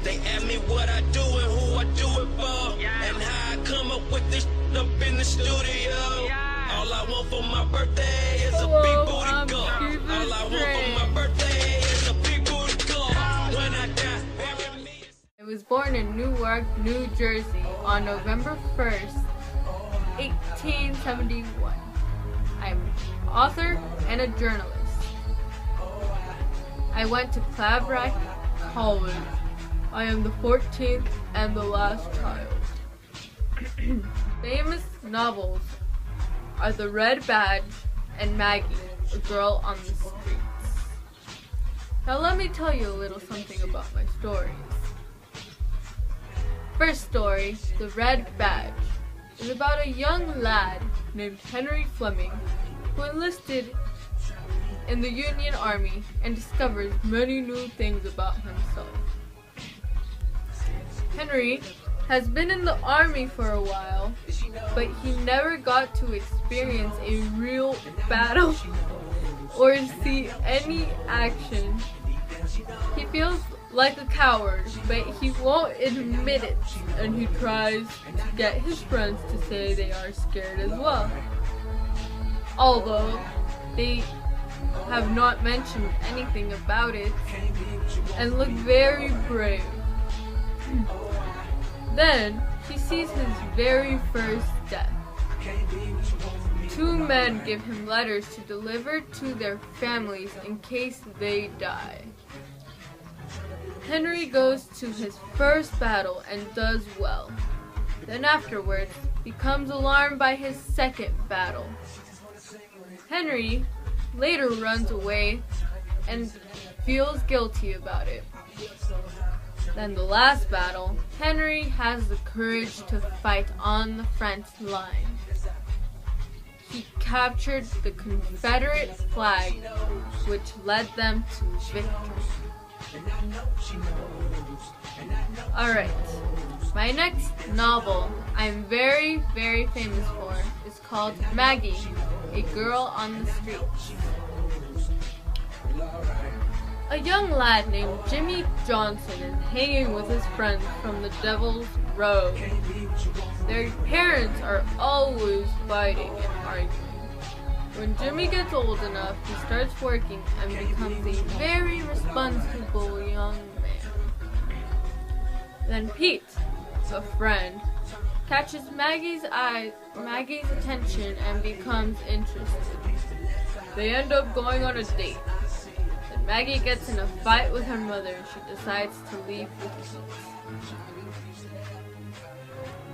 They ask me what I do and who I do it for, and how I come up with this up in the studio. All I want for my birthday is a big booty girl. All I want for my birthday is a big booty girl. When I die, bury me. I was born in Newark, New Jersey on November 1st, 1871. I'm an author and a journalist. I went to Claverack College. I am the 14th and the last child. Famous novels are The Red Badge and Maggie, a Girl on the Streets. Now let me tell you a little something about my stories. First story, The Red Badge, is about a young lad named Henry Fleming who enlisted in the Union Army and discovers many new things about himself. Henry has been in the army for a while, but he never got to experience a real battle or see any action. He feels like a coward, but he won't admit it, and he tries to get his friends to say they are scared as well, although they have not mentioned anything about it and look very brave. Then he sees his very first death. Two men give him letters to deliver to their families in case they die. Henry goes to his first battle and does well. Then afterwards becomes alarmed by his second battle. Henry later runs away and feels guilty about it. Then the last battle, Henry has the courage to fight on the front line. He captured the Confederate flag, which led them to victory. Alright, my next novel I'm very, very famous for is called Maggie, a Girl on the Streets. A young lad named Jimmy Johnson is hanging with his friends from the Devil's Row. Their parents are always fighting and arguing. When Jimmy gets old enough, he starts working and becomes a very responsible young man. Then Pete, a friend, catches Maggie's attention and becomes interested. They end up going on a date. Then Maggie gets in a fight with her mother and she decides to leave with Pete.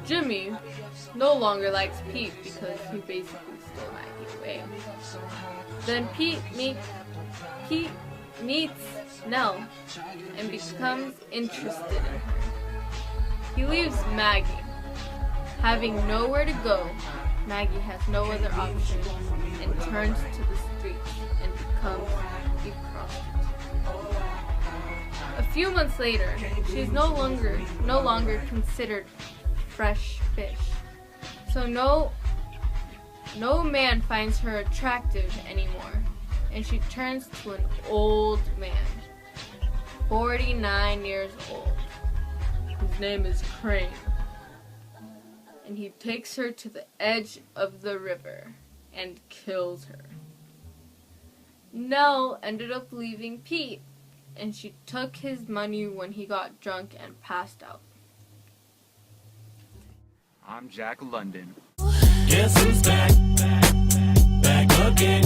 Jimmy no longer likes Pete because he basically stole Maggie away. Then Pete meets Nell and becomes interested in her. He leaves Maggie. Having nowhere to go, Maggie has no other option and turns to the streets and becomes a prostitute. A few months later, she's no longer considered fresh fish. So no man finds her attractive anymore, and she turns to an old man, 49 years old. His name is Crane. And he takes her to the edge of the river and kills her. Nell ended up leaving Pete, and she took his money when he got drunk and passed out. I'm Jack London. Guess who's back? Back again.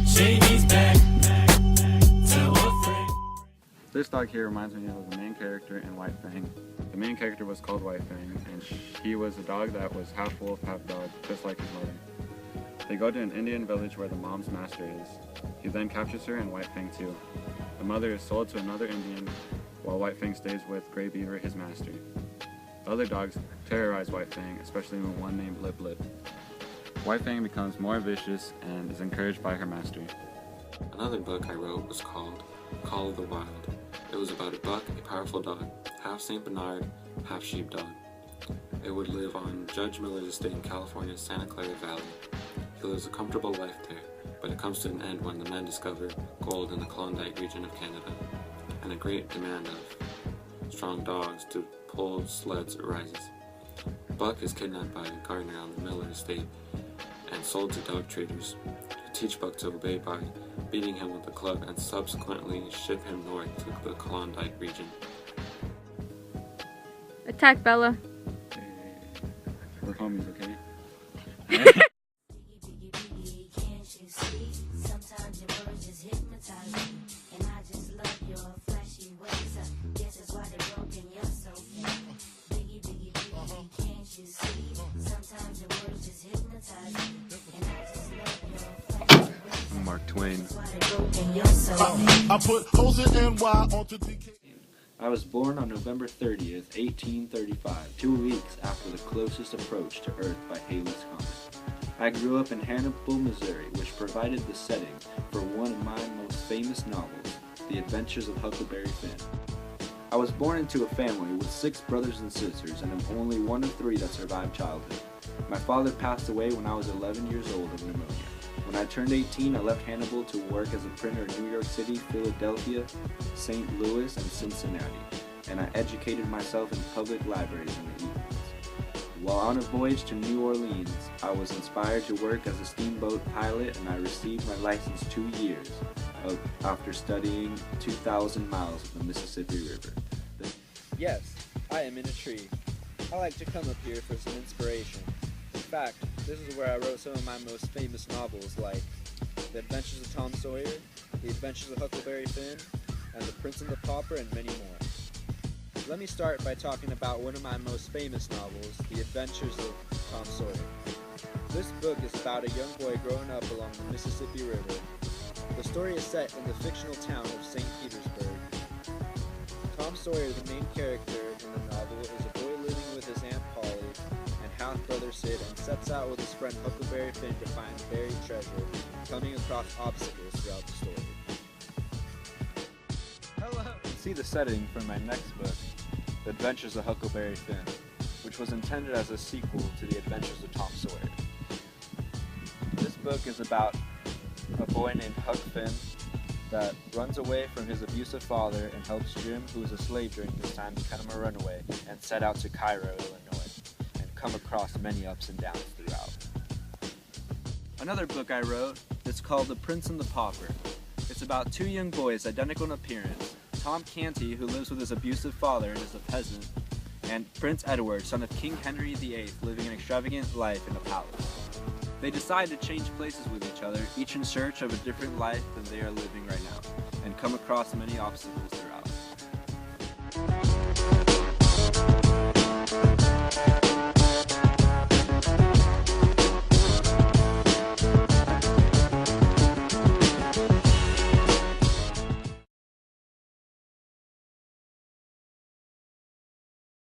Shady's back. Tell a friend. This dog here reminds me of the main character in White Fang. The main character was called White Fang, and he was a dog that was half wolf, half dog, just like his mother. They go to an Indian village where the mom's master is. He then captures her and White Fang too. The mother is sold to another Indian, while White Fang stays with Gray Beaver, his master. The other dogs terrorize White Fang, especially one named Lip Lip. White Fang becomes more vicious and is encouraged by her master. Another book I wrote was called Call of the Wild. It was about a buck, a powerful dog, half St. Bernard, half sheepdog. It would live on Judge Miller's estate in California's Santa Clara Valley. He lives a comfortable life there, but it comes to an end when the men discover gold in the Klondike region of Canada. and a great demand of strong dogs to pull sleds arises. Buck is kidnapped by a gardener on the Miller estate and sold to dog traders, who teach Buck to obey by beating him with a club and subsequently ship him north to the Klondike region. Attack Bella. We're homies, okay? Mark Twain. I put Jose and Y onto DK. I was born on November 30th, 1835, 2 weeks after the closest approach to Earth by Halley's Comet. I grew up in Hannibal, Missouri, which provided the setting for one of my most famous novels, The Adventures of Huckleberry Finn. I was born into a family with 6 brothers and sisters, and am only one of 3 that survived childhood. My father passed away when I was 11 years old of pneumonia. When I turned 18, I left Hannibal to work as a printer in New York City, Philadelphia, St. Louis, and Cincinnati, and I educated myself in public libraries in the evenings. While on a voyage to New Orleans, I was inspired to work as a steamboat pilot, and I received my license 2 years after studying 2,000 miles of the Mississippi River. Yes, I am in a tree. I like to come up here for some inspiration. In fact, this is where I wrote some of my most famous novels like The Adventures of Tom Sawyer, The Adventures of Huckleberry Finn, and The Prince and the Pauper, and many more. Let me start by talking about one of my most famous novels, The Adventures of Tom Sawyer. This book is about a young boy growing up along the Mississippi River. The story is set in the fictional town of St. Petersburg. Tom Sawyer, the main character in the novel, is a boy living with his Aunt Polly and half-brother Sid, and sets out with his friend Huckleberry Finn to find buried treasure, coming across obstacles throughout the story. Hello! See the setting from my next book, The Adventures of Huckleberry Finn, which was intended as a sequel to The Adventures of Tom Sawyer. This book is about a boy named Huck Finn that runs away from his abusive father and helps Jim, who is a slave during this time, become a runaway and set out to Cairo, Illinois, and come across many ups and downs throughout. Another book I wrote is called The Prince and the Pauper. It's about 2 young boys identical in appearance, Tom Canty, who lives with his abusive father and is a peasant, and Prince Edward, son of King Henry VIII, living an extravagant life in a palace. They decide to change places with each other, each in search of a different life than they are living right now, and come across many obstacles throughout.